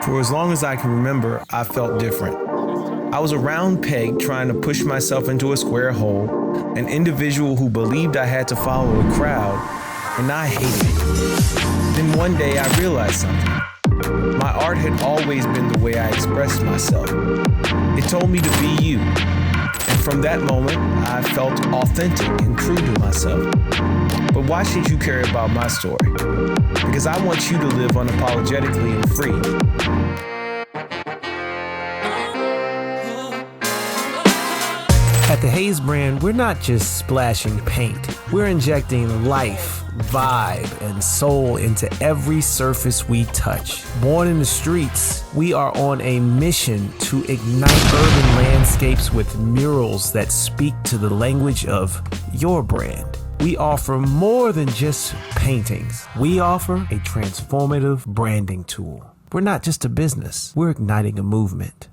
For as long as I can remember, I felt different. I was a round peg trying to push myself into a square hole, an individual who believed I had to follow a crowd, and I hated it. Then one day I realized something. My art had always been the way I expressed myself. It told me to be you. And from that moment, I felt authentic and true to myself. But why should you care about my story? Because I want you to live unapologetically and free. At the Hayze brand, we're not just splashing paint. We're injecting life, vibe, and soul into every surface we touch. Born in the streets, we are on a mission to ignite urban landscapes with murals that speak to the language of your brand. We offer more than just paintings. We offer a transformative branding tool. We're not just a business, we're igniting a movement.